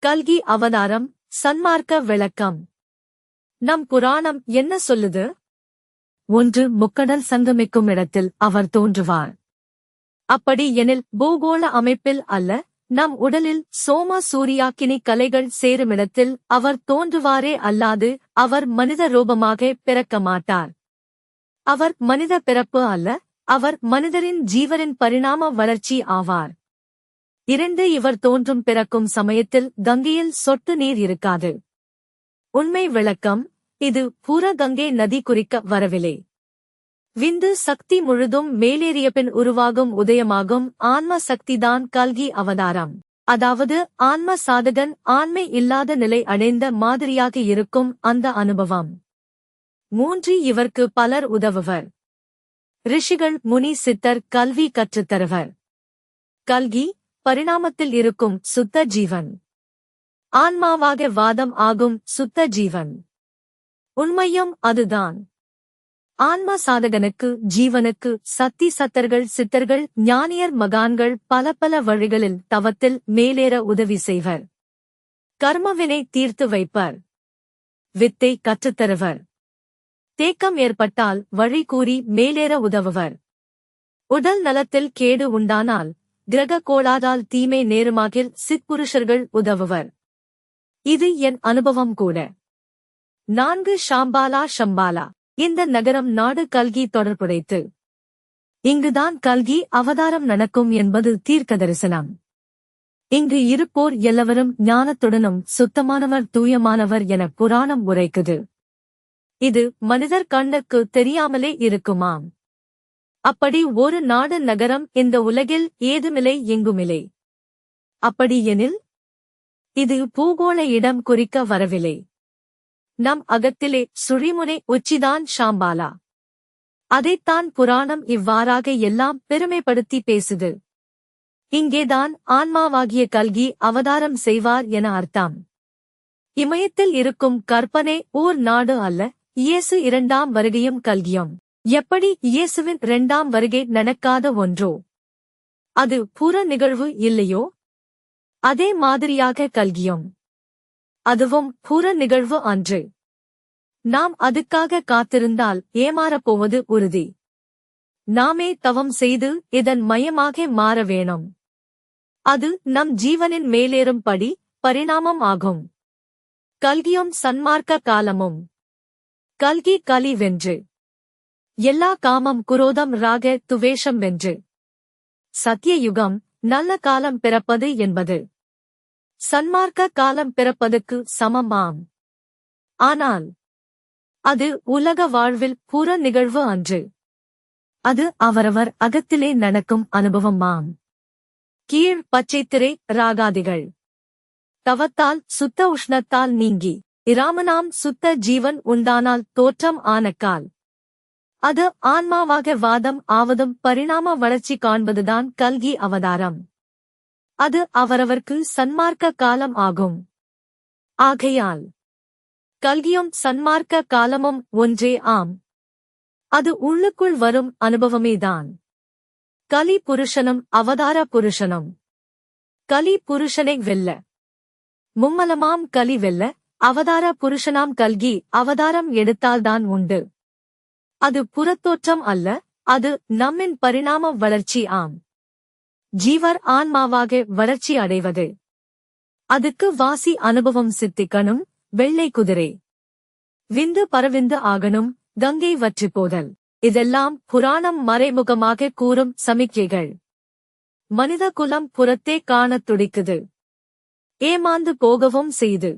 கல்கி அவதாரம், சன்மார்க்க விளக்கம். நம் புராணம் என்ன சொல்லுது? 1. முக்கடல் சங்கமிக்கும் இடத்தில் அவர் தோன்றுவார். அப்படி எனில் பூகோள அமைப்பில் அல்ல, நம் உடலில் சோம சூரியாக்கினி கலைகள் சேருமிடத்தில் அவர் தோன்றுவாரே அல்லாது அவர் மனித ரூபமாக பிறக்க மாட்டார். அவர் மனித பிறப்பு அல்ல, அவர் மனிதரின் ஜீவனின் பரிணாம வளர்ச்சி ஆவார். 2. இவர் தோன்றும் பிறக்கும் சமயத்தில் கங்கையில் சொட்டு நீர் இருக்காது. உண்மை விளக்கம்: இது பூர கங்கை நதி குறிக்க வரவில்லை. விந்து சக்தி முழுதும் மேலேறியபின் உருவாகும் உதயமாகும் ஆன்ம சக்திதான் கல்கி அவதாரம். அதாவது ஆன்ம சாதகன் ஆண்மை இல்லாத நிலை அடைந்த மாதிரியாக இருக்கும் அந்த அனுபவம். 3. இவர்க்கு பலர் உதவுவர். ரிஷிகள், முனி, சித்தர் கல்வி கற்றுத்தருவர். கல்கி பரிணாமத்தில் இருக்கும் சுத்த ஜீவன். ஆன்மாவாக வாதம் ஆகும் சுத்த ஜீவன். உண்மையும் அதுதான். ஆன்ம சாதகனுக்கு, ஜீவனுக்கு சத்தி சத்தர்கள், சித்தர்கள், ஞானியர், மகான்கள் பல வழிகளில் தவத்தில் மேலேற உதவி செய்வர். கர்மவினை தீர்த்து வைப்பர். வித்தை கற்றுத்தருவர். தேக்கம் ஏற்பட்டால் வழி கூறி மேலேற உதவுவர். உடல் நலத்தில் கேடு உண்டானால், கிரக கோளாறால் தீமை நேருமாகில் சிற்புருஷர்கள் உதவுவர். இது என் அனுபவம் கூட. 4. ஷம்பாலா. இந்த நகரம் நாடு கல்கி தொடர்புடைத்து. இங்குதான் கல்கி அவதாரம் நடக்கும் என்பது தீர்க்க தரிசனம். இங்கு இருப்போர் எல்லாவரும் ஞானத்துடனும் சுத்தமானவர், தூயமானவர் என புராணம் உரைக்குது. இது மனிதர் கண்ணுக்கு தெரியாமலே இருக்குமாம். அப்படி ஒரு நாடு நகரம் இந்த உலகில் ஏதுமில்லை, எங்குமில்லை. அப்படி எனில் இது பூகோள இடம் குறிக்க வரவில்லை. நம் அகத்திலே சுழிமுனை உச்சிதான் ஷாம்பாலா. அதைத்தான் புராணம் இவ்வாறாக எல்லாம் பெருமைப்படுத்தி பேசுது. இங்கேதான் ஆன்மாவாகிய கல்கி அவதாரம் செய்வார் என அர்த்தம். இமயத்தில் இருக்கும் கற்பனை ஓர் நாடு அல்ல, இயேசு 2ஆம் வருகையும் கல்கியும். எப்படி இயேசுவின் 2ஆம் வருகை நடக்காத ஒன்றோ, அது புற நிகழ்வு இல்லையோ, அதே மாதிரியாக கல்கியும். அதுவும் புற நிகழ்வு அன்று. நாம் அதுக்காக காத்திருந்தால் ஏமாறப்போவது உறுதி. நாமே தவம் செய்து இதன் மையமாக மாற வேணும். அது நம் ஜீவனின் மேலேறும் படி, பரிணாமம் ஆகும். கல்கியும் சன்மார்க்க காலமும். கல்கி கலி வென்று. எல்லா காமம், குரோதம், ராக துவேஷம் வென்று. சத்தியயுகம், நல்ல காலம் பிறப்பது என்பது சன்மார்க்க காலம் பிறப்பதுக்கு சமமாம். ஆனால் அது உலக வாழ்வில் புற நிகழ்வு அன்று. அது அவரவர் அகத்திலே நடக்கும் அனுபவமாம். கீழ் பச்சைத்திரை ராகாதிகள். தவத்தால் சுத்த உஷ்ணத்தால் நீங்கி இராமனாம் சுத்த ஜீவன் உண்டானால் தோற்றம் ஆனக்கால் அது ஆன்மாவாக வாதம் ஆவதும் பரிணாம வளர்ச்சி காண்பதுதான் கல்கி அவதாரம். அது அவரவர்க்கு சன்மார்க்க காலம் ஆகும். ஆகையால் கல்கியும் சன்மார்க்க காலமும் ஒன்றே ஆம். அது உள்ளுக்குள் வரும் அனுபவமேதான். கலி புருஷனும் அவதார புருஷனும். கலி புருஷனை வெல்ல, மும்மலமாம் கலி வெல்ல, அவதார புருஷனாம் கல்கி அவதாரம் எடுத்தால்தான் உண்டு. அது புறத்தோற்றம் அல்ல, அது நம்மின் பரிணாம வளர்ச்சி ஆம். ஜீவர் ஆன்மாவாக வளர்ச்சி அடைவது. அதுக்கு வாசி அனுபவம் சித்திக்கணும். வெள்ளை குதிரை விந்து பரவிந்து ஆகணும். கங்கை வற்றி போதல். இதெல்லாம் புராணம் மறைமுகமாக கூறும் சமிக்ஞைகள். மனித குலம் புறத்தே காணத் துடிக்குது. ஏமாந்து போகவும் செய்து.